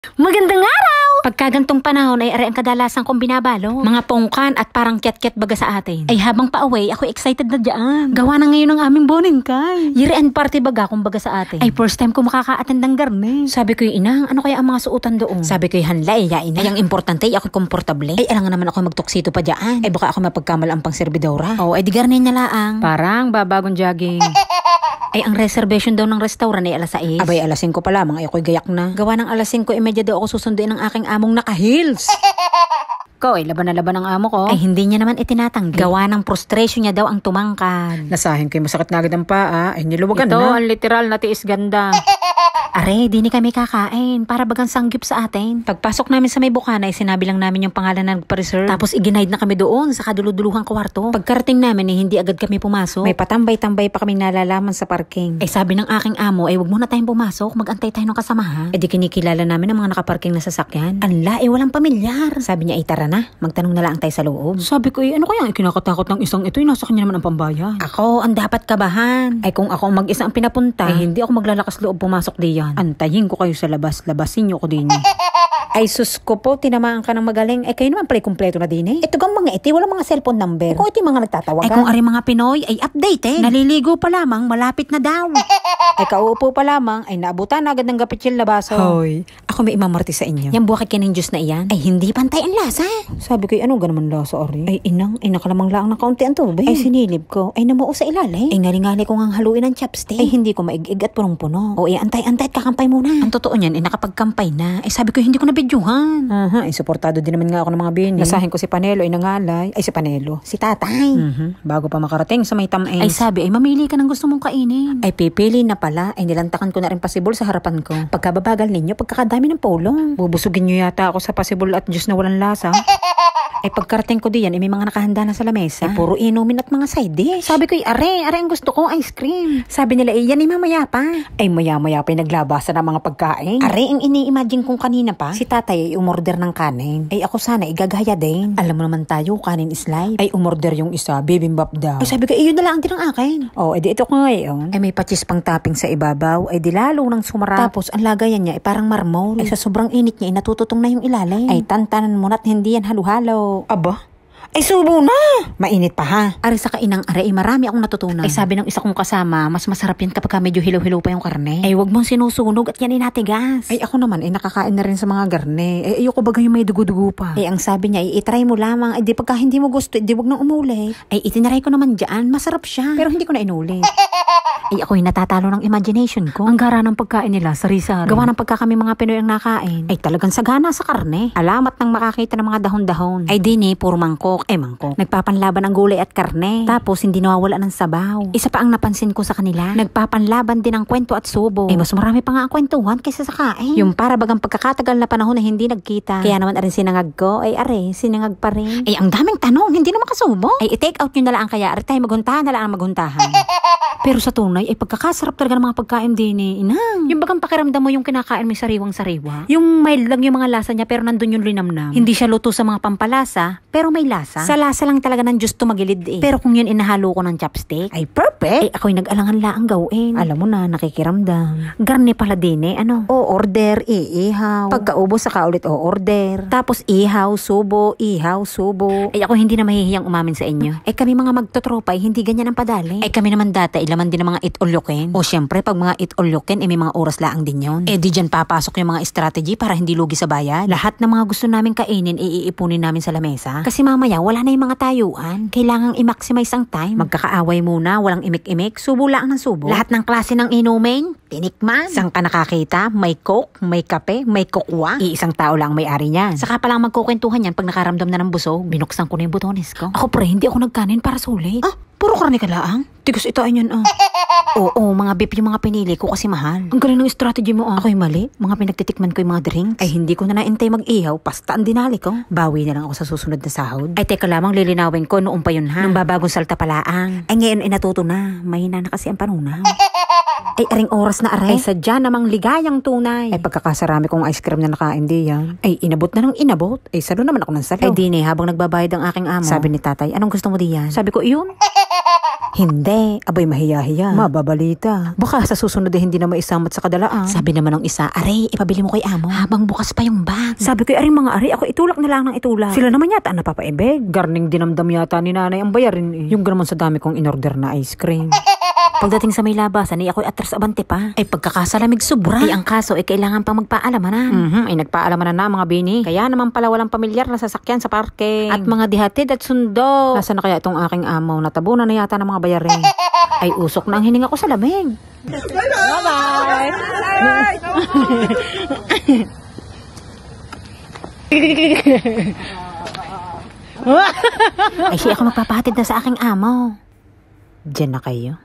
Magandang araw! Pagkagantong panahon ay ari ang kadalasan kong binabalo. Mga pongkan at parang kiat-kiat baga sa atin. Ay habang pa-away, ako excited na dyan. Gawa na ngayon ng aming bonengkay. Year-end party baga kung baga sa atin. Ay first time ko makaka-attend ng garne. Sabi ko inang, ano kaya ang mga suotan doon? Sabi ko hanla, yain na. Ay ang importante, ako komportable. Ay alangan naman ako magtuksito pa dyan. Ay baka ako mapagkamalang pang serbidora. Oh, ay di garne na laang. Parang babagong jogging. Ay, ang reservation daw ng restaurant ay alas 6. Abay, alas 5 pa lamang. Ay, ako'y gayak na. Gawa ng alas 5:30 daw ako susunduin ng aking among naka-heels. Ko, ay laban na laban ang amo ko. Ay, hindi niya naman itinatanggi. Gawa ng frustration niya daw ang tumangkad. Nasahin ko'y masakit na agad ang paa. Ay, niluwagan na. Ito, ang literal na tiis ganda. Are, di ni kami kakain. Para bagang sanggip sa atin. Pagpasok namin sa may bukana, ay sinabi lang namin yung pangalan na nagpa-reserve. Tapos iginaid na kami doon sa kaduluduluhang kwarto. Pagkarating namin, hindi agad kami pumasok. May patambay-tambay pa kami nalalaman sa parking. Ay sabi ng aking amo, ay wag muna tayong pumasok. Mag-antay tayo ng kasamahan. Ay di kinikilala namin ang mga nakaparking na sasakyan. Anla, walang pamilyar. Sabi niya, ay tara na. Magtanong na lang tayo sa loob. Sabi ko, ano kaya ang kinakatakot ng isang ito? Nasa kanya naman ang pambayan. Ako, ang dapat kabahan. Ay kung ako mag-isa ang pinapunta, ay hindi ako maglalakas loob pumasok diyan. Antayin ko kayo sa labas. Labasin niyo ko din. Ay sus ko po, tinamaan ka ng magaling. Ay kayo naman pala kumpleto na din Ito gang mga iti, walang mga cellphone number. Kung iti mga nagtatawagan. Ay kung ari mga Pinoy, ay update Naliligo pa lamang, malapit na daw. Ay kauupo pa lamang, ay naabutan agad ng gapitsil na baso. Hoy, ako may imamarti sa inyo. Yan buwakit kining juice na iyan. Ay hindi pantay ang lasa. Sabi ko, ano ganaman lasa ari? Ay inang, ay nakalamang lang na kaunti ang tubig. Ay sinilip ko, ay namuo sa ilalim. Ay ngali-ngali ko ngang haluin ng chopstick. Ay hindi ko maig-ig at punong-puno. O ay antay-antay at kakampay muna. Ang totoo niyan, ay nakapagkampay na. Ay sabi ko, hindi ko na bidyuhan. Ay suportado din naman nga ako ng mga bini. Nasahin ko si Panelo, ay nangalay. Ay si Panelo, si tatay. Bago pa makarating sa may tamain. Ay sabi, ay mamili ka ng gusto mong kainin. Ay pipili na pala, ay nilantakan ko na rin pasibol sa harapan ko. Pagkababagal ninyo, pagkakadami ng pulong. Bubusugin nyo yata ako sa pasibol at juice na walang lasa. Ay pagkarating ko diyan, may mga nakahanda na sa lamesa. Ay puro inumin at mga side dish. Sabi ko, are ang gusto ko, ice cream. Sabi nila, yan ay mamaya pa. Ay maya-maya pa naglabasan ng mga pagkain. Are, ang ini-imagine kong kanina pa, si tatay ay umorder ng kanin. Ay ako sana igagaya din. Alam mo naman tayo, kanin is life. Ay umorder yung isa, bibimbap daw. Ay sabi ko, yun na lang din ang akin. Oh, edi ito ko ngayon. Ay may patis pang topping sa ibabaw. Ay di lalo ng sumarap. Tapos ang lagayan niya ay parang marmol. Ay sa sobrang init niya ay natututong na yung ilalim. Ay tantanan mo na't hindi yan halo-halo. Aba? Ay subo na! Mainit pa ha? Ari sa kainang ari, marami akong natutunan. Ay sabi ng isa kong kasama, mas masarap yan kapag medyo hilaw-hilaw pa yung karne. Ay wag mong sinusunog at yan inatigas. Ay ako naman, nakakain na rin sa mga garne. Ay ayoko baga yung may dugo-dugo pa. Ay ang sabi niya, itry mo lamang. Ay di pagka hindi mo gusto, di wag nang umulit. Ay itinaray ko naman dyan, masarap siya. Pero hindi ko na inulit. Ay ako'y natatalo ng imagination ko. Ang gara ng pagkain nila, sari-sari. Gawa ng pagka kami mga Pinoy ang nakain. Ay talagang sagana sa karne. Alamat nang makakita ng mga dahon-dahon. Ay dini, puro mangkok. Mangkok. Nagpapanlaban ng gulay at karne. Tapos hindi nawawala ng sabaw. Isa pa ang napansin ko sa kanila. Nagpapanlaban din ng kwento at subo. Ay mas marami pa nga ang kwentuhan kaysa sa kain. Yung para bagang pagkakatagal na panahon na hindi nagkita. Kaya naman arin sinangag ko. Ay are, sinangag pa rin. Ay ang daming tanong, hindi na makasubo. Ay i-take out nyo na lang kaya. Ari tayo maghuntahan na lang ang maghuntahan. Pero sa tunay, ay pagkakasarap talaga ng mga pagkain din Inang. Yung bagang pakiramdam mo yung kinakain may sariwang-sariwa. Yung mild lang yung mga lasa niya pero nandun yung linamnam. Hindi siya luto sa mga pampalasa, pero may lasa. Sa lasa lang talaga ng Diyos tumagilid Pero kung yun inahalo ko ng chopstick, ay perfect. Ay ako'y nag-alangan laang gawin. Alam mo na, nakikiramdam. Garne pala din O order, iihaw. Pagkaubos saka ulit o order. Tapos ihaw, subo. Ay ako hindi na mahihiyang umamin sa inyo. Ay kami mga magtotropa, hindi ganyan ang padali. Ay kami naman data, laman din ng mga eat all you can. O syempre, pag mga eat all you can, may mga oras laang din yun. Di dyan papasok yung mga strategy para hindi lugi sa bayad. Lahat ng mga gusto namin kainin, iipunin namin sa lamesa. Kasi mamaya, wala na yung mga tayuan. Kailangang i-maximize ang time. Magkakaaway muna, walang imik-imik, subo lang ng subo. Lahat ng klase ng inumin, tinikman. Saan ka nakakita? May coke, may kape, may kokwa. Iisang tao lang may-ari niyan. Saka palang magkukwentuhan yan pag nakaramdam na ng busog. Binuksan ko na yung butones ko. Ako pre, hindi ako nagkanin para sulit. Puro karne ka laang? Tigas ito ay yan Oo, mga beef yung mga pinili ko kasi mahal. Ang galing ng strategy mo Ako'y mali. Mga pinagtitikman ko yung mga drinks. Ay hindi ko na naintay mag-ihaw, pasta ang dinali ko. Bawi na lang ako sa susunod na sahod. Ay teka lamang lilinawin ko noong pa yun ha. Nung babagong salta palaang. Ay ngayon ay natuto na. Mahina na kasi ang panunaw. Ay aring oras na are. Ay sadya namang ligayang tunay. Ay pagkakasarami kong ice cream na nakain di yan. Ay inabot na ng inabot. Ay salo naman ako ng salo. Ay di habang nagbabayad ang aking amo. Sabi ni tatay, anong gusto mo diyan? Sabi ko iyon. Hindi. Abay mahiya-hiya. Mababalita. Baka sa susunod hindi na maisamot sa kadalaan. Sabi naman ng isa, aray, ipabili mo kay amo. Habang bukas pa yung bag. Sabi ko, aring mga ari, ako itulak na lang ng itulak. Sila naman yata napapaibig. Garning dinamdam yata ni nanay ang bayarin eh. Yung ganaman sa dami kong inorder na ice cream. Pagdating sa may labasan, ay ako'y atras abante pa. Ay pagkakasalamig sobra. Ay ang kaso ay kailangan pang magpaalamanan. Ay nagpaalamanan na mga bini. Kaya naman pala walang pamilyar na sasakyan sa parking. At mga dihatid at sundo. Nasaan na kaya itong aking amo? Natabunan na yata ng mga bayarin. Ay usok na ang hininga ko sa lamig. Bye-bye! Ay siya ako magpapahatid na sa aking amo. Diyan na kayo.